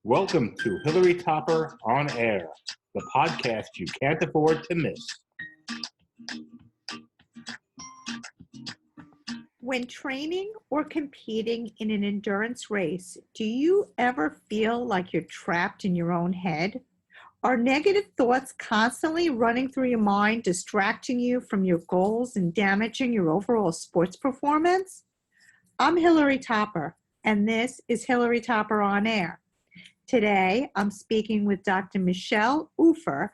Welcome to Hilary Topper On Air, the podcast you can't afford to miss. When training or competing in an endurance race, do you ever feel like you're trapped in your own head? Are negative thoughts constantly running through your mind, distracting you from your goals and damaging your overall sports performance? I'm Hilary Topper, and this is Hilary Topper On Air. Today, I'm speaking with Dr. Michele Ufer,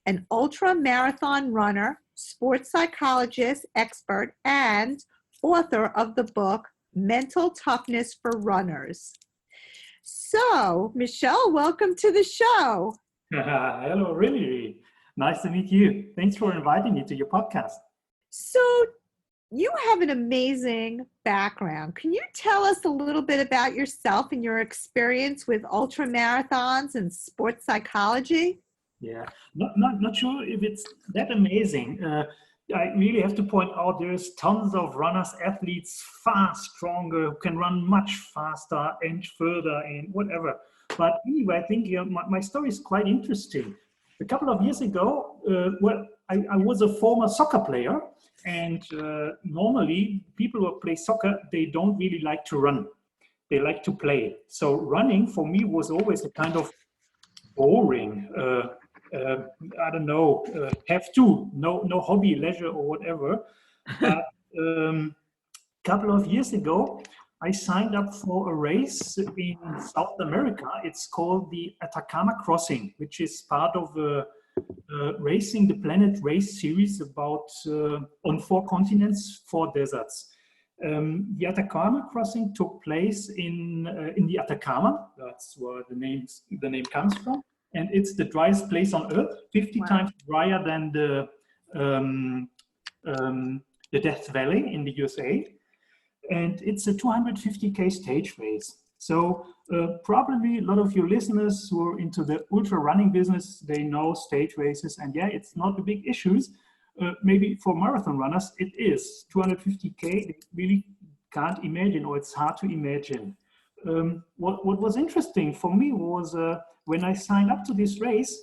an ultra-marathon runner, sports psychologist, expert, and author of the book, Mental Toughness for Runners. So, Michele, welcome to the show. Hello, really. Nice to meet you. Thanks for inviting me to your podcast. So, you have an amazing background. Can you tell us a little bit about yourself and your experience with ultra marathons and sports psychology? Yeah, not sure if it's that amazing. I really have to point out there's tons of runners, athletes, far stronger, who can run much faster and further and whatever. But anyway, I think my story is quite interesting. A couple of years ago, I was a former soccer player, and normally people who play soccer, they don't really like to run. They like to play. So running for me was always a kind of boring, I don't know, no hobby, leisure or whatever. But couple of years ago, I signed up for a race in South America. It's called the Atacama Crossing, which is part of a Racing the Planet race series about on 4 continents, 4 deserts. The Atacama Crossing took place in the Atacama. That's where the name comes from, and it's the driest place on Earth, 50 times drier than the Death Valley in the USA. And it's a 250K stage race. So probably a lot of your listeners who are into the ultra running business, they know stage races. And yeah, it's not the big issues. Maybe for marathon runners, it is. 250K, they really can't imagine, or it's hard to imagine. What was interesting for me was when I signed up to this race,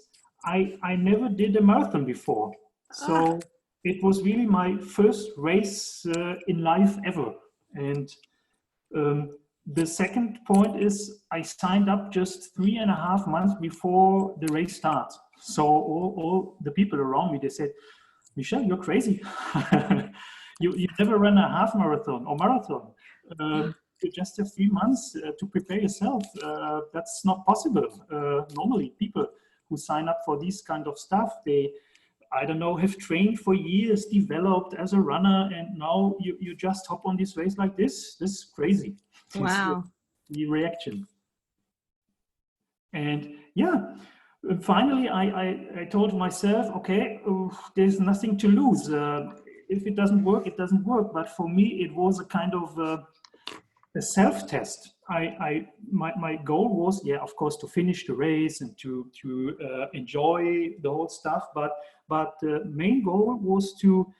I never did a marathon before. So it was really my first race in life ever. And the second point is I signed up just 3.5 months before the race starts. So all the people around me, they said, Michele, you're crazy. you never run a half marathon or marathon. You just have 3 months to prepare yourself. That's not possible. Normally people who sign up for this kind of stuff, they, I don't know, have trained for years, developed as a runner, and now you just hop on this race like this. This is crazy. Wow. The reaction. And yeah, finally I told myself, okay, there's nothing to lose. If it doesn't work, it doesn't work. But for me, it was a kind of a self-test. My goal was, yeah, of course, to finish the race and to enjoy the whole stuff. But the main goal was to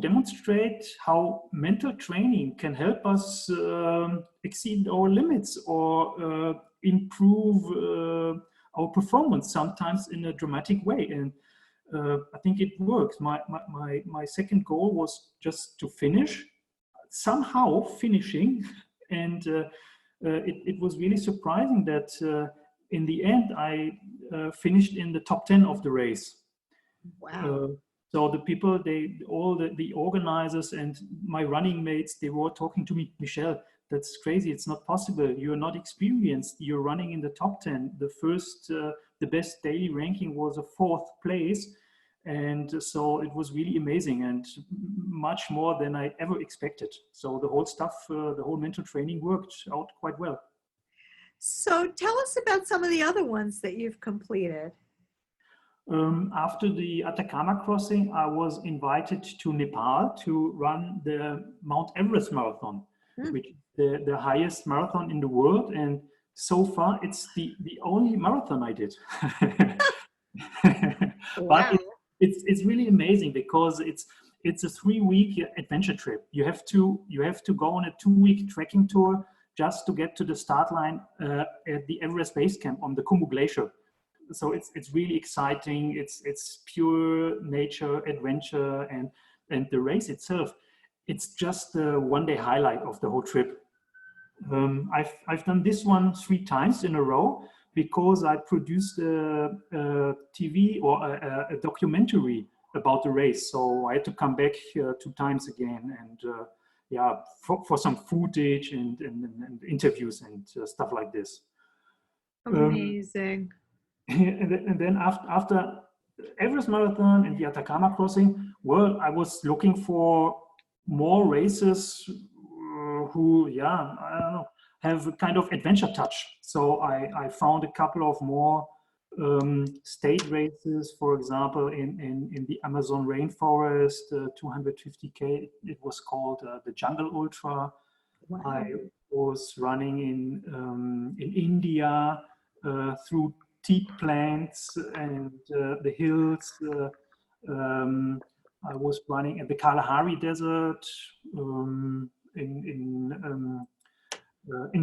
demonstrate how mental training can help us exceed our limits or improve our performance, sometimes in a dramatic way. And I think it worked. My second goal was just to finish, somehow finishing, and it was really surprising that in the end I finished in the top 10 of the race. Wow. So the people, all the organizers and my running mates, they were talking to me, Michele, that's crazy. It's not possible. You're not experienced. You're running in the top 10. The best daily ranking was a 4th place. And so it was really amazing and much more than I ever expected. So the whole stuff, the whole mental training worked out quite well. So tell us about some of the other ones that you've completed. After the Atacama Crossing, I was invited to Nepal to run the Mount Everest Marathon, which is the highest marathon in the world. And so far, it's the only marathon I did. Wow. But it's really amazing because it's a 3-week adventure trip. You have to go on a 2-week trekking tour just to get to the start line at the Everest Base Camp on the Khumbu Glacier. So it's really exciting. It's pure nature adventure, and the race itself, it's just the one-day highlight of the whole trip. I've done this one 3 times in a row because I produced a TV or a documentary about the race. So I had to come back 2 times again, and for some footage and interviews and stuff like this. Amazing. And then after Everest Marathon and the Atacama Crossing, well, I was looking for more races who, I don't know, have a kind of adventure touch. So I found a couple of more state races, for example, in the Amazon rainforest, 250K, it was called the Jungle Ultra. Wow. I was running in India through teak plants and the hills. I was running at the Kalahari Desert in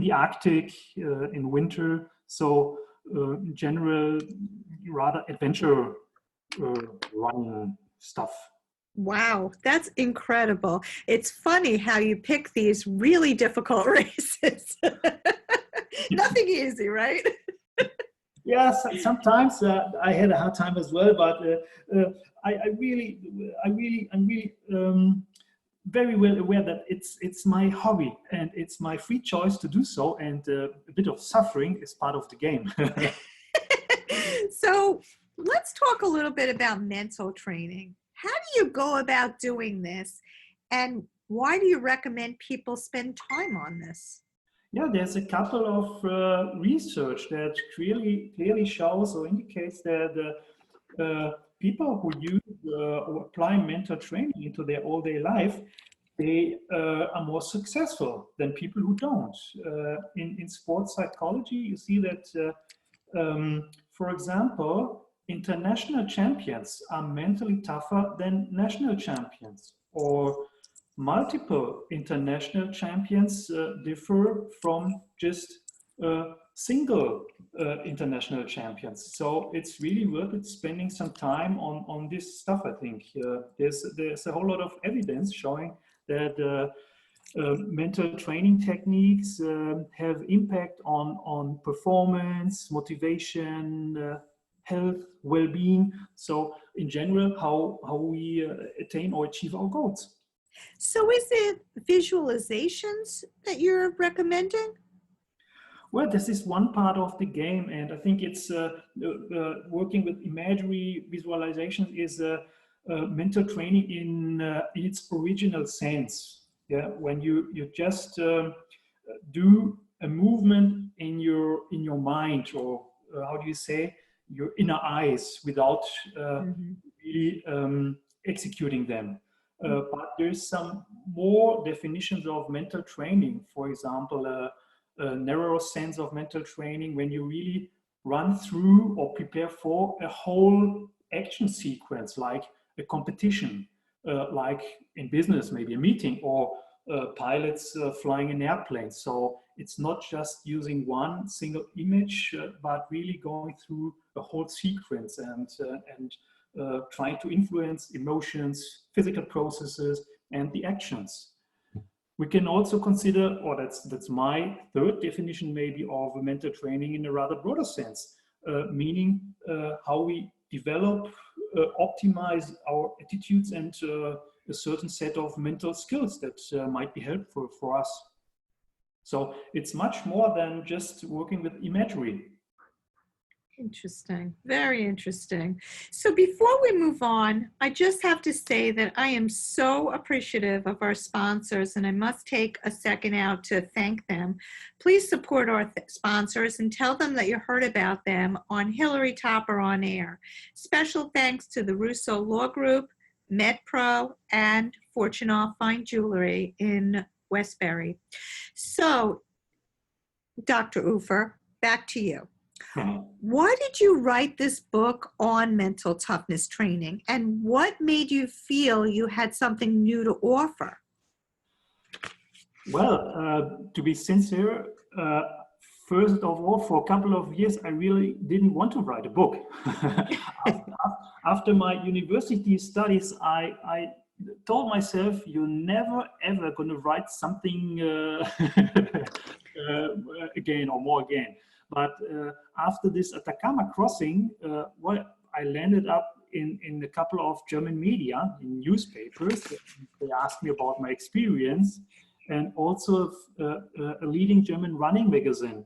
the Arctic in winter. So in general, rather adventure running stuff. Wow, that's incredible. It's funny how you pick these really difficult races. Nothing easy, right? Yes, sometimes I had a hard time as well, but I'm really very well aware that it's my hobby and it's my free choice to do so, and a bit of suffering is part of the game. So let's talk a little bit about mental training. How do you go about doing this, and why do you recommend people spend time on this? Yeah, there's a couple of research that clearly shows or indicates that people who use or apply mental training into their all-day life, they are more successful than people who don't. In sports psychology, you see that, for example, international champions are mentally tougher than national champions, or multiple international champions differ from just single international champions. So it's really worth it spending some time on this stuff, I think. There's a whole lot of evidence showing that mental training techniques have impact on performance, motivation, health, well-being. So in general, how we attain or achieve our goals. So is it visualizations that you're recommending? Well, this is one part of the game, and I think it's working with imagery visualization is mental training in its original sense. Yeah, when you just do a movement in your mind, or how do you say, your inner eyes, without really executing them. But there's some more definitions of mental training. For example, a narrower sense of mental training when you really run through or prepare for a whole action sequence, like a competition, like in business, maybe a meeting, or pilots flying an airplane. So it's not just using one single image, but really going through a whole sequence and trying to influence emotions, physical processes, and the actions. We can also consider, or that's my third definition maybe, of mental training in a rather broader sense, meaning how we develop, optimize our attitudes and a certain set of mental skills that might be helpful for us. So it's much more than just working with imagery. Interesting. Very interesting. So before we move on, I just have to say that I am so appreciative of our sponsors, and I must take a second out to thank them. Please support our sponsors and tell them that you heard about them on Hilary Topper On Air. Special thanks to the Russo Law Group, MedPro, and Fortunoff Fine Jewelry in Westbury. So, Dr. Ufer, back to you. Why did you write this book on mental toughness training, and what made you feel you had something new to offer? Well, to be sincere, first of all, for a couple of years, I really didn't want to write a book. After my university studies, I told myself, you're never ever going to write something again or more again. But after this Atacama crossing, I landed up in a couple of German media, in newspapers. They asked me about my experience, and also a leading German running magazine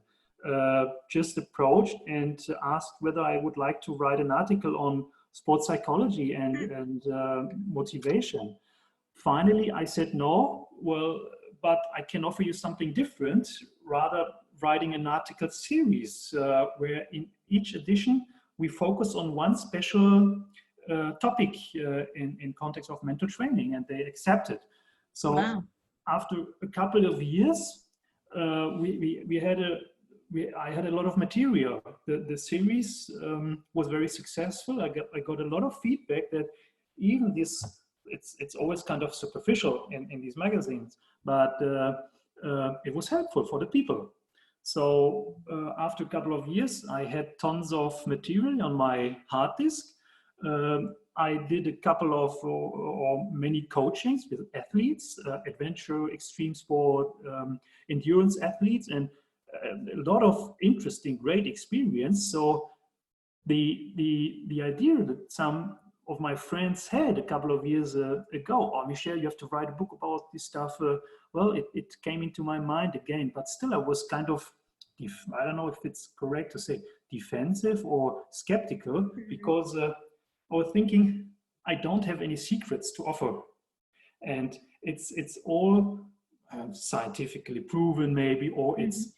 just approached and asked whether I would like to write an article on sports psychology and motivation. Finally, I said no. Well, but I can offer you something different, rather writing an article series where in each edition we focus on one special topic in context of mental training, and they accepted. So Wow. after a couple of years, I had a lot of material. The series was very successful. I got a lot of feedback that even this, it's always kind of superficial in these magazines, but it was helpful for the people. So after a couple of years, I had tons of material on my hard disk. I did a couple of or many coachings with athletes, adventure, extreme sport, endurance athletes, and a lot of interesting, great experience. So the idea that some of my friends had a couple of years ago, oh, Michele, you have to write a book about this stuff. Well, it came into my mind again, but still I was kind of, I don't know if it's correct to say defensive or skeptical, because I was thinking, I don't have any secrets to offer. And it's all scientifically proven maybe, or it's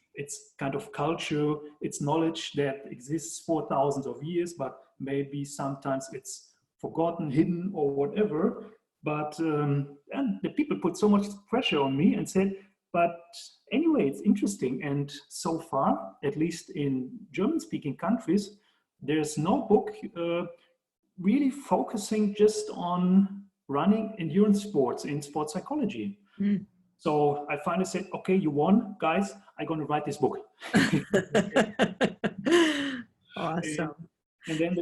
kind of culture, it's knowledge that exists for thousands of years, but maybe sometimes it's forgotten, hidden, or whatever. But and the people put so much pressure on me and said, but anyway, it's interesting. And so far, at least in German-speaking countries, there's no book really focusing just on running endurance sports in sports psychology. So I finally said, okay, you won, guys. I'm going to write this book. Awesome. And then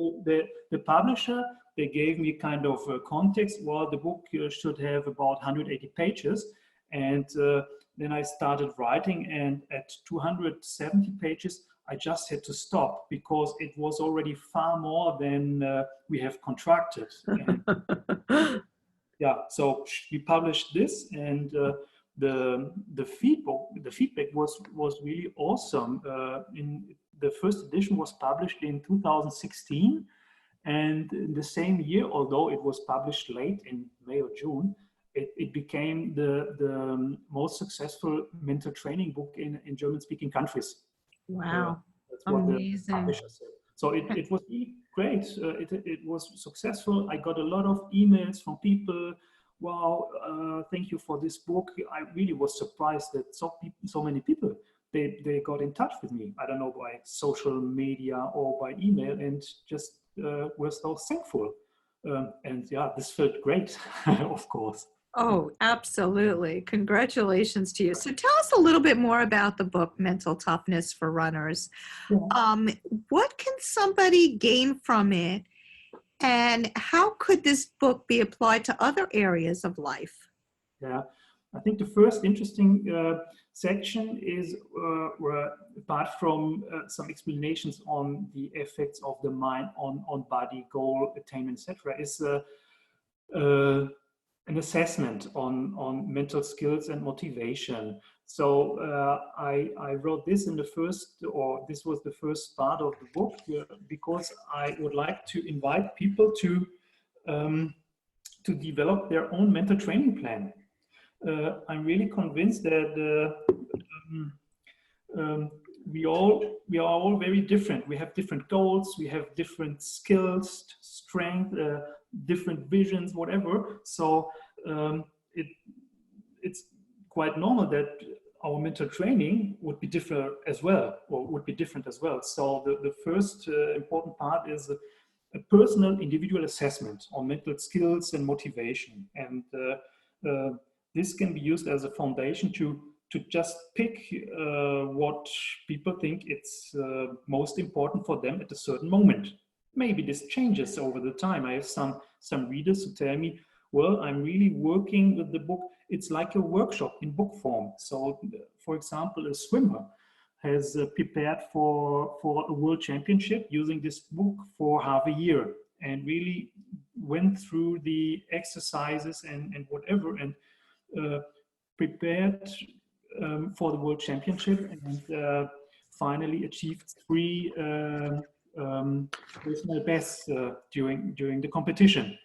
the publisher, they gave me kind of a context. Well, the book should have about 180 pages. And then I started writing, and at 270 pages, I just had to stop because it was already far more than we have contracted. And, yeah, so we published this, and the feedback was really awesome. In the first edition was published in 2016, and in the same year, although it was published late in May or June, it became the most successful mental training book in German-speaking countries. Wow. That's what Amazing. the publisher said. So it was really great. It was successful. I got a lot of emails from people. Wow, thank you for this book. I really was surprised that so many people, they got in touch with me. I don't know, by social media or by email, and just were so thankful. And yeah, this felt great, of course. Oh, absolutely. Congratulations to you. So tell us a little bit more about the book, Mental Toughness for Runners. Yeah. What can somebody gain from it, and how could this book be applied to other areas of life? Yeah, I think the first interesting section is, where, apart from some explanations on the effects of the mind on body, goal attainment, etc., is an assessment on mental skills and motivation. So I wrote this in the first, or this was the first part of the book, because I would like to invite people to develop their own mental training plan. I'm really convinced that we are all very different. We have different goals, we have different skills, strength, different visions, whatever. So it's quite normal that our mental training would be different as well, or would be different as well. So the first important part is a personal individual assessment on mental skills and motivation. And this can be used as a foundation to just pick what people think it's most important for them at a certain moment. Maybe this changes over the time. I have some readers who tell me, well, I'm really working with the book. It's like a workshop in book form. So, for example, a swimmer has prepared for a world championship using this book for half a year and really went through the exercises and whatever and prepared for the world championship and finally achieved 3 personal bests during the competition.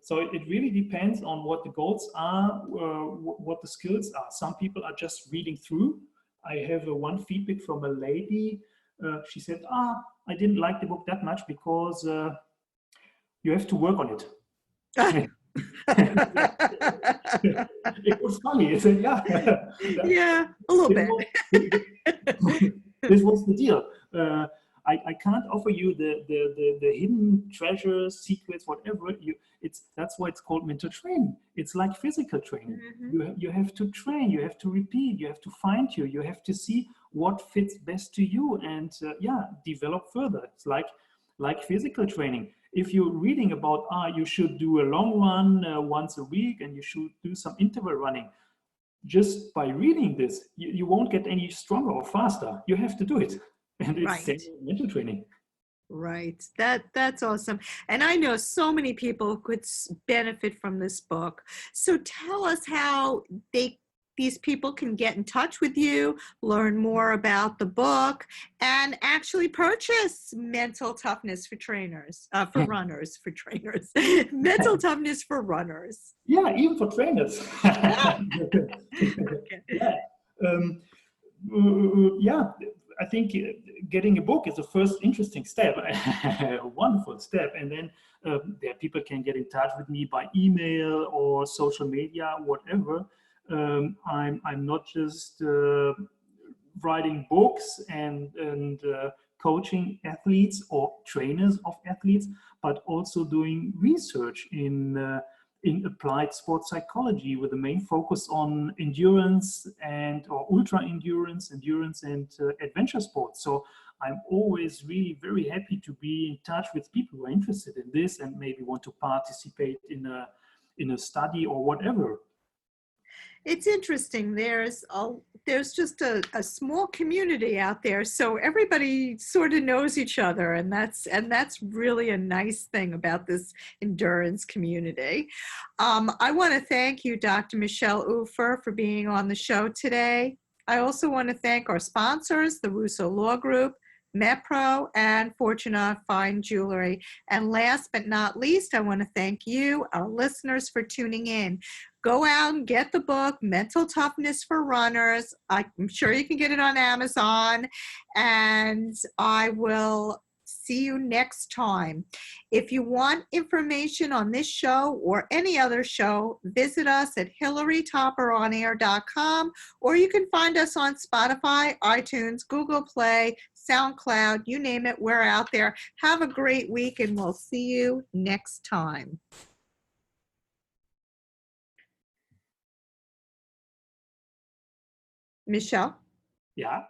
So it really depends on what the goals are, what the skills are. Some people are just reading through. I have one feedback from a lady. She said, I didn't like the book that much because you have to work on it. It was funny. I said, yeah, a little bit. This was the deal. I can't offer you the hidden treasures, secrets, whatever. That's why it's called mental training. It's like physical training. Mm-hmm. You have to train, you have to repeat, you have to fine tune, you have to see what fits best to you and develop further. It's like physical training. If you're reading about you should do a long run once a week and you should do some interval running, just by reading this, you won't get any stronger or faster. You have to do it. And it's mental training. Right. That's awesome. And I know so many people could benefit from this book. So tell us how these people can get in touch with you, learn more about the book, and actually purchase Mental Toughness for trainers, for runners, for trainers. Mental Toughness for runners. Yeah, even for trainers. I think getting a book is the first interesting step, a wonderful step. And then people can get in touch with me by email or social media, whatever. I'm not just writing books and coaching athletes or trainers of athletes, but also doing research in applied sports psychology with the main focus on endurance or ultra endurance and adventure sports. So I'm always really very happy to be in touch with people who are interested in this and maybe want to participate in a study or whatever. It's interesting. There's just a small community out there, so everybody sort of knows each other, and that's really a nice thing about this endurance community. I want to thank you, Dr. Michele Ufer, for being on the show today. I also want to thank our sponsors, the Russo Law Group, MetPro, and Fortuna Fine Jewelry. And last but not least, I want to thank you, our listeners, for tuning in. Go out and get the book, Mental Toughness for Runners. I'm sure you can get it on Amazon. And I will see you next time. If you want information on this show or any other show, visit us at hilarytopperonair.com, or you can find us on Spotify, iTunes, Google Play, SoundCloud, you name it, we're out there. Have a great week, and we'll see you next time. Michele? Yeah?